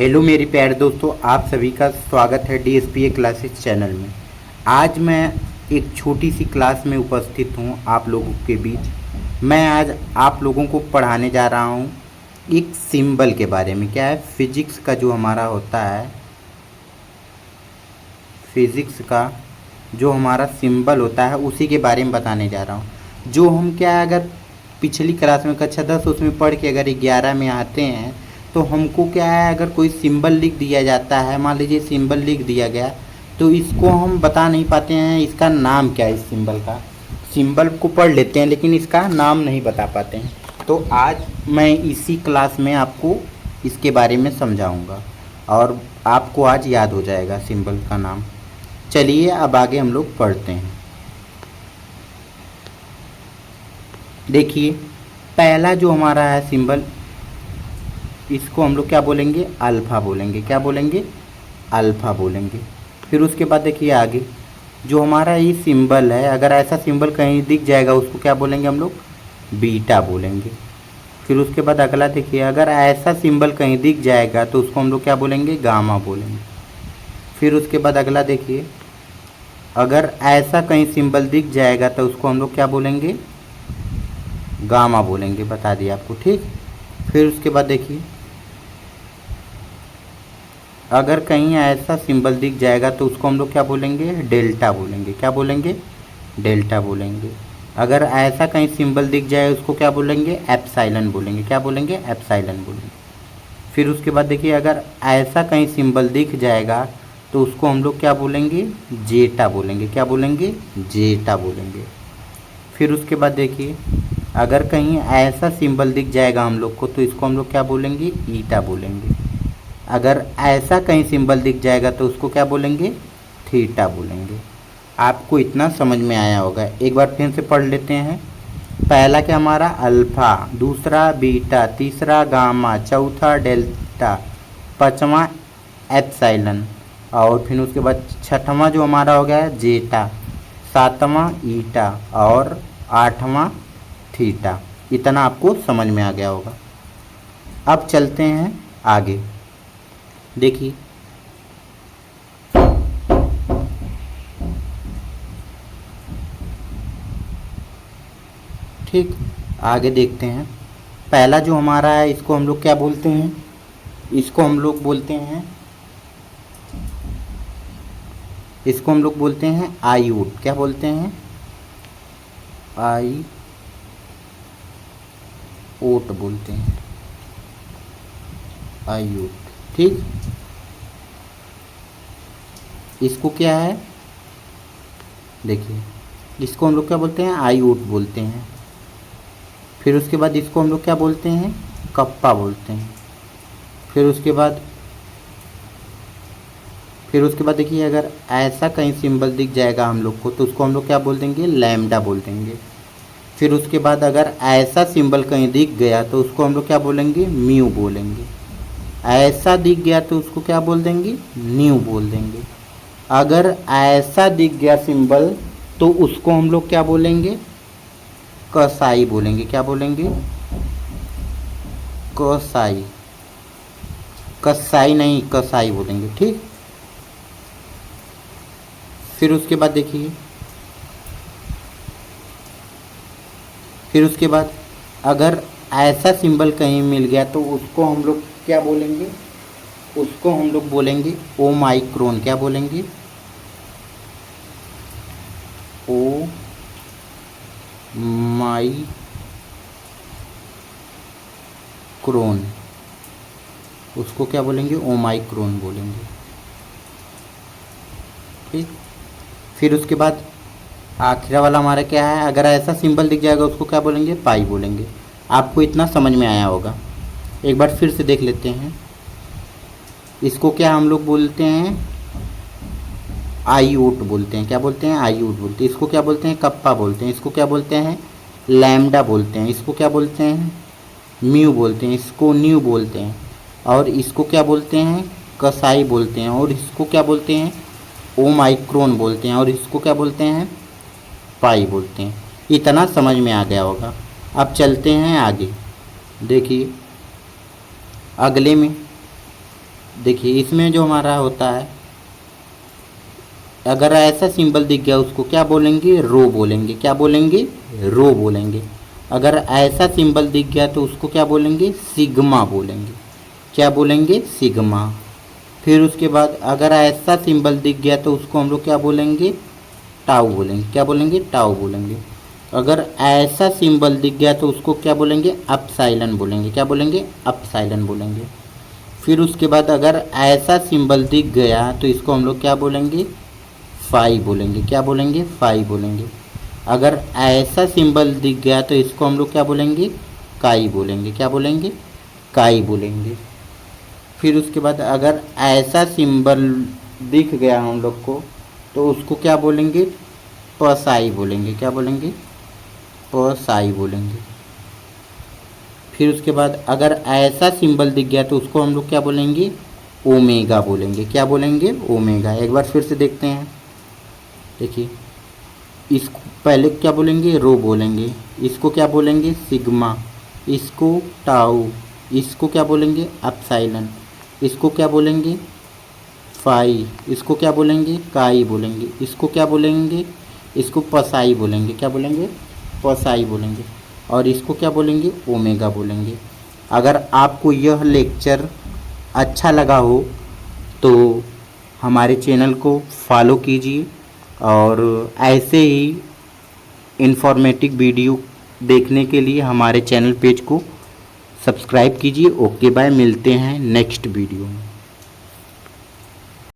Hello मेरे प्यारे दोस्तों, आप सभी का स्वागत है DSPA क्लासेस चैनल में। आज मैं एक छोटी सी क्लास में उपस्थित हूँ आप लोगों के बीच। मैं आज आप लोगों को पढ़ाने जा रहा हूँ एक सिंबल के बारे में। क्या है, फिजिक्स का जो हमारा होता है, फिजिक्स का जो हमारा सिंबल होता है उसी के बारे में बताने जा रहा हूँ। जो हम क्या है, अगर पिछली क्लास में कक्षा 10 उसमें पढ़ के अगर 11 में आते हैं तो हमको क्या है, अगर कोई सिंबल लिख दिया जाता है, मान लीजिए सिंबल लिख दिया गया, तो इसको हम बता नहीं पाते हैं इसका नाम क्या है। इस सिंबल का, सिंबल को पढ़ लेते हैं लेकिन इसका नाम नहीं बता पाते हैं। तो आज मैं इसी क्लास में आपको इसके बारे में समझाऊंगा और आपको आज याद हो जाएगा सिंबल का नाम। चलिए अब आगे हम लोग पढ़ते हैं। देखिए, पहला जो हमारा है सिंबल, इसको हम लोग क्या बोलेंगे, अल्फ़ा बोलेंगे। क्या बोलेंगे, अल्फ़ा बोलेंगे। फिर उसके बाद देखिए आगे जो हमारा ये सिंबल है, अगर ऐसा सिंबल कहीं दिख जाएगा उसको क्या बोलेंगे हम लोग, बीटा बोलेंगे। फिर उसके बाद अगला देखिए, अगर ऐसा सिंबल कहीं दिख जाएगा तो उसको हम लोग क्या बोलेंगे, गामा बोलेंगे। फिर उसके बाद अगला देखिए, अगर ऐसा कहीं सिंबल दिख जाएगा तो उसको हम लोग क्या बोलेंगे, गामा बोलेंगे। बता दिया आपको, ठीक। फिर उसके बाद देखिए, अगर कहीं ऐसा सिंबल दिख जाएगा तो उसको हम लोग क्या बोलेंगे, डेल्टा बोलेंगे। क्या बोलेंगे, डेल्टा बोलेंगे। अगर ऐसा कहीं सिंबल दिख जाए उसको क्या बोलेंगे, एप्सिलॉन बोलेंगे। क्या बोलेंगे, एप्सिलॉन बोलेंगे। फिर उसके बाद देखिए, अगर ऐसा कहीं सिंबल दिख जाएगा तो उसको हम लोग क्या बोलेंगे, जेटा बोलेंगे। क्या बोलेंगे, जेटा बोलेंगे। फिर उसके बाद देखिए, अगर कहीं ऐसा सिंबल दिख जाएगा हम लोग को तो इसको हम लोग क्या बोलेंगे, ईटा बोलेंगे। अगर ऐसा कहीं सिंबल दिख जाएगा तो उसको क्या बोलेंगे, थीटा बोलेंगे। आपको इतना समझ में आया होगा। एक बार फिर से पढ़ लेते हैं। पहला क्या हमारा, अल्फ़ा, दूसरा बीटा, तीसरा गामा, चौथा डेल्टा, पाँचवा एप्सिलॉन, और फिर उसके बाद छठवां जो हमारा हो गया जेटा, सातवां ईटा और आठवां थीटा। इतना आपको समझ में आ गया होगा। अब चलते हैं आगे। देखिए, ठीक, आगे देखते हैं। पहला जो हमारा है इसको हम लोग क्या बोलते हैं, इसको हम लोग बोलते हैं, इसको हम लोग बोलते हैं आयोट। क्या बोलते हैं, आई ओट बोलते हैं, आयोट, ठीक। इसको क्या है, देखिए, इसको हम लोग क्या बोलते हैं, आयोट बोलते हैं। फिर उसके बाद इसको हम लोग क्या बोलते हैं, कप्पा बोलते हैं। फिर उसके बाद देखिए, अगर ऐसा कहीं सिंबल दिख जाएगा हम लोग को तो उसको हम लोग क्या बोल देंगे, लैम्डा बोल देंगे। फिर उसके बाद अगर ऐसा सिंबल कहीं दिख गया तो उसको हम लोग क्या बोलेंगे, म्यू बोलेंगे। ऐसा दिख गया तो उसको क्या बोल देंगे, न्यू बोल देंगे। अगर ऐसा दिख गया सिंबल तो उसको हम लोग क्या बोलेंगे, कसाई बोलेंगे। क्या बोलेंगे, कसाई, कसाई नहीं, कसाई बोलेंगे, ठीक। फिर उसके बाद देखिए, फिर उसके बाद अगर ऐसा सिंबल कहीं मिल गया तो उसको हम लोग क्या बोलेंगे, उसको हम लोग बोलेंगे ओमाइक्रोन। क्या बोलेंगे, ओ माइक्रोन, उसको क्या बोलेंगे, ओमाइक्रोन बोलेंगे, ठीक। फिर उसके बाद आखिरी वाला हमारा क्या है, अगर ऐसा सिंबल दिख जाएगा उसको क्या बोलेंगे, पाई बोलेंगे। आपको इतना समझ में आया होगा। एक बार फिर से देख लेते हैं। इसको क्या हम लोग बोलते हैं, आईओट बोलते हैं। क्या बोलते हैं, आईओट बोलते हैं। इसको क्या बोलते हैं, कप्पा बोलते हैं। इसको क्या बोलते हैं, लैम्डा बोलते हैं। इसको क्या बोलते हैं, म्यू बोलते हैं। इसको न्यू बोलते हैं। और इसको क्या बोलते हैं, कसाई बोलते हैं। और इसको क्या बोलते हैं, ओमाइक्रोन बोलते हैं। और इसको क्या बोलते हैं, पाई बोलते हैं। इतना समझ में आ गया होगा। अब चलते हैं आगे। देखिए, अगले में देखिए इसमें जो हमारा होता है, अगर ऐसा सिंबल दिख गया उसको क्या बोलेंगे, रो बोलेंगे। क्या बोलेंगे, रो बोलेंगे। अगर ऐसा सिंबल दिख गया तो उसको क्या बोलेंगे, सिग्मा बोलेंगे। क्या बोलेंगे, सिग्मा। फिर उसके बाद अगर ऐसा सिंबल दिख गया तो उसको हम लोग क्या बोलेंगे, टाउ बोलेंगे। क्या बोलेंगे, टाउ बोलेंगे। अगर ऐसा सिंबल दिख गया तो उसको क्या बोलेंगे, अपसाइलन बोलेंगे। क्या बोलेंगे, अपसाइलन बोलेंगे। फिर उसके बाद अगर ऐसा सिंबल दिख गया तो इसको हम लोग क्या बोलेंगे, फाई बोलेंगे। क्या बोलेंगे, फाई बोलेंगे। अगर ऐसा सिंबल दिख गया तो इसको हम लोग क्या बोलेंगे, काई बोलेंगे। क्या बोलेंगे, काई बोलेंगे। फिर उसके बाद अगर ऐसा सिंबल दिख गया हम लोग को तो उसको क्या बोलेंगे, पसाई बोलेंगे। क्या बोलेंगे, पसाई बोलेंगे। फिर उसके बाद अगर ऐसा सिंबल दिख गया तो उसको हम लोग क्या बोलेंगे, ओमेगा बोलेंगे। क्या बोलेंगे, ओमेगा। एक बार फिर से देखते हैं। देखिए इसको पहले क्या बोलेंगे, रो बोलेंगे। इसको क्या बोलेंगे, सिग्मा। इसको टाउ। इसको क्या बोलेंगे, अपसाइलन। इसको क्या बोलेंगे, फाई। इसको क्या बोलेंगे, काई बोलेंगे। इसको क्या बोलेंगे, इसको पसाई बोलेंगे। क्या बोलेंगे, पसाई बोलेंगे। और इसको क्या बोलेंगे, ओमेगा बोलेंगे। अगर आपको यह लेक्चर अच्छा लगा हो तो हमारे चैनल को फॉलो कीजिए और ऐसे ही इन्फॉर्मेटिव वीडियो देखने के लिए हमारे चैनल पेज को सब्सक्राइब कीजिए। ओके बाय, मिलते हैं नेक्स्ट वीडियो में।